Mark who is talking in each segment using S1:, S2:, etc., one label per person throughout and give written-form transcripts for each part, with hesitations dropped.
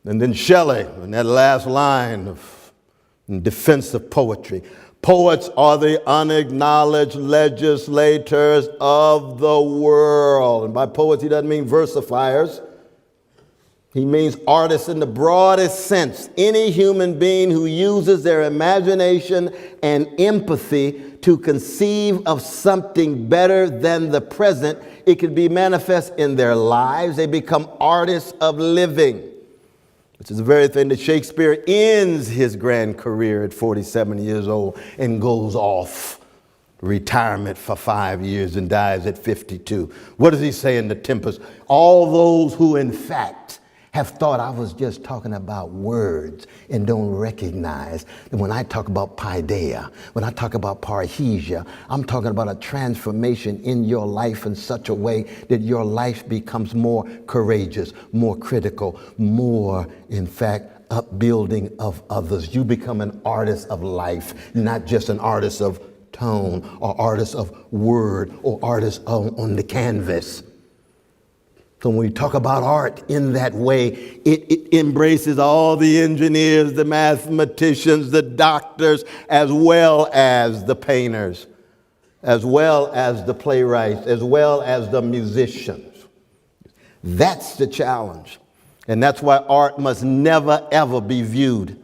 S1: And then Shelley, in that last line in defense of poetry. Poets are the unacknowledged legislators of the world. And by poets, he doesn't mean versifiers. He means artists in the broadest sense. Any human being who uses their imagination and empathy to conceive of something better than the present, it can be manifest in their lives. They become artists of living, which is the very thing that Shakespeare ends his grand career at 47 years old and goes off retirement for 5 years and dies at 52. What does he say in The Tempest? All those who in fact have thought I was just talking about words and don't recognize that when I talk about paideia, when I talk about parrhesia, I'm talking about a transformation in your life in such a way that your life becomes more courageous, more critical, more, in fact, upbuilding of others. You become an artist of life, not just an artist of tone or artist of word or artist on the canvas. So when we talk about art in that way, it embraces all the engineers, the mathematicians, the doctors, as well as the painters, as well as the playwrights, as well as the musicians. That's the challenge. And that's why art must never, ever be viewed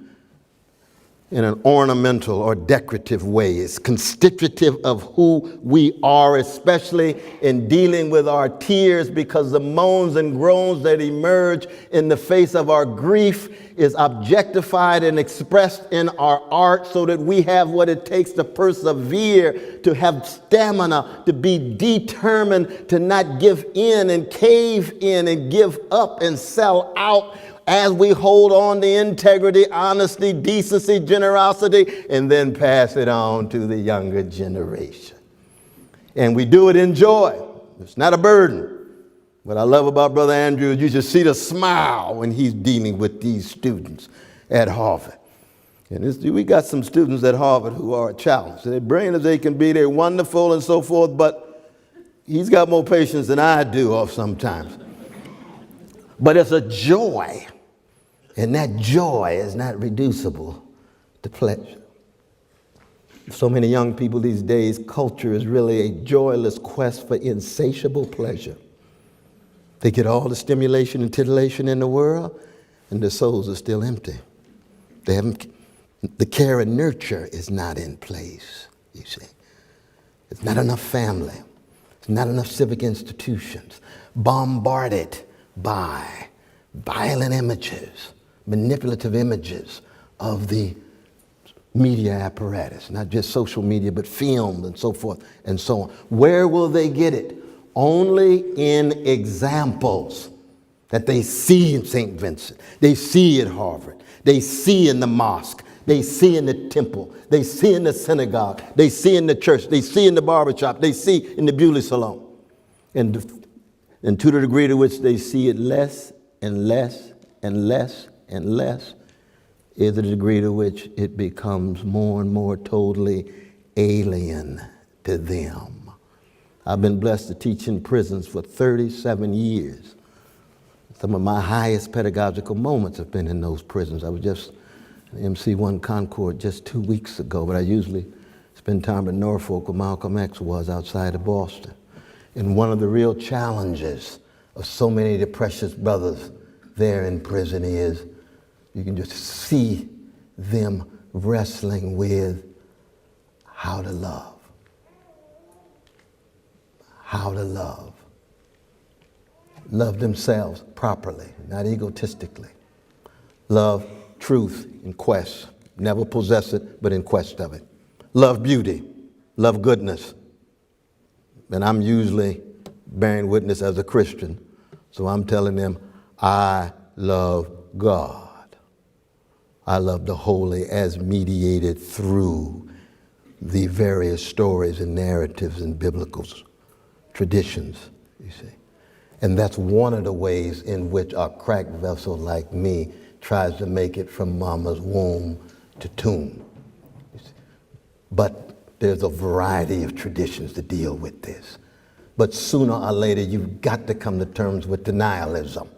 S1: in an ornamental or decorative way. It's constitutive of who we are, especially in dealing with our tears, because the moans and groans that emerge in the face of our grief is objectified and expressed in our art so that we have what it takes to persevere, to have stamina, to be determined, to not give in and cave in and give up and sell out, as we hold on to integrity, honesty, decency, generosity, and then pass it on to the younger generation. And we do it in joy. It's not a burden. What I love about Brother Andrew is you just see the smile when he's dealing with these students at Harvard. And we got some students at Harvard who are a challenge. They're brilliant as they can be, they're wonderful and so forth, but he's got more patience than I do sometimes. But it's a joy. And that joy is not reducible to pleasure. So many young people these days, culture is really a joyless quest for insatiable pleasure. They get all the stimulation and titillation in the world, and their souls are still empty. The care and nurture is not in place, you see. It's not enough family. It's not enough civic institutions. Bombarded by violent images, manipulative images of the media apparatus, not just social media, but film and so forth and so on. Where will they get it? Only in examples that they see in St. Vincent, they see at Harvard, they see in the mosque, they see in the temple, they see in the synagogue, they see in the church, they see in the barbershop, they see in the beauty salon. And to the degree to which they see it less and less and less and less is the degree to which it becomes more and more totally alien to them. I've been blessed to teach in prisons for 37 years. Some of my highest pedagogical moments have been in those prisons. I was just MC1 Concord just 2 weeks ago, but I usually spend time in Norfolk where Malcolm X was outside of Boston. And one of the real challenges of so many of the precious brothers there in prison is you can just see them wrestling with how to love. How to love. Love themselves properly, not egotistically. Love truth in quest. Never possess it, but in quest of it. Love beauty. Love goodness. And I'm usually bearing witness as a Christian, so I'm telling them, I love God. I love the holy as mediated through the various stories and narratives and biblical traditions, you see. And that's one of the ways in which a cracked vessel like me tries to make it from mama's womb to tomb. But there's a variety of traditions to deal with this. But sooner or later, you've got to come to terms with denialism.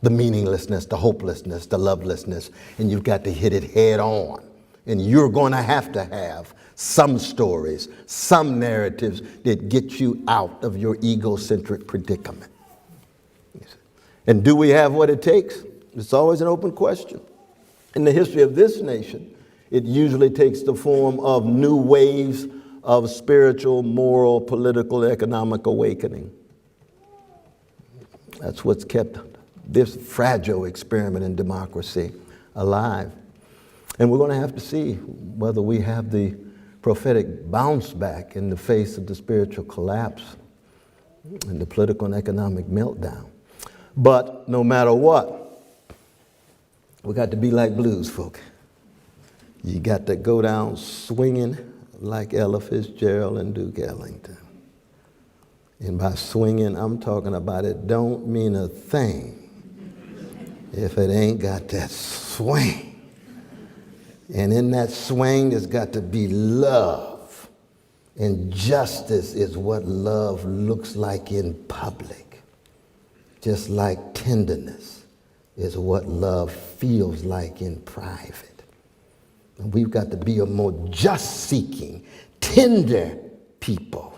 S1: the meaninglessness, the hopelessness, the lovelessness, and you've got to hit it head on. And you're going to have some stories, some narratives that get you out of your egocentric predicament. And do we have what it takes? It's always an open question. In the history of this nation, it usually takes the form of new waves of spiritual, moral, political, economic awakening. That's what's kept this fragile experiment in democracy alive. And we're going to have to see whether we have the prophetic bounce back in the face of the spiritual collapse and the political and economic meltdown. But no matter what, we got to be like blues folk. You got to go down swinging like Ella Fitzgerald and Duke Ellington. And by swinging, I'm talking about it don't mean a thing if it ain't got that swing. And in that swing, there's got to be love. And justice is what love looks like in public. Just like tenderness is what love feels like in private. And we've got to be a more just-seeking, tender people,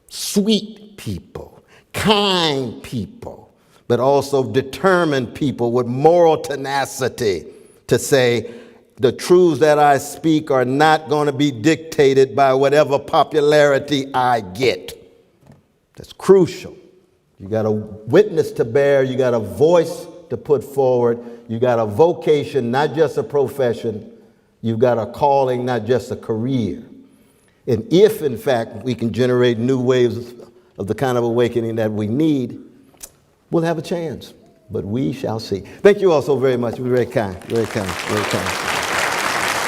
S1: sweet people, kind people, but also determined people with moral tenacity to say, the truths that I speak are not going to be dictated by whatever popularity I get. That's crucial. You got a witness to bear. You got a voice to put forward. You got a vocation, not just a profession. You've got a calling, not just a career. And if, in fact, we can generate new waves of the kind of awakening that we need, we'll have a chance. But we shall see. Thank you all so very much. You're very kind, very kind, very kind.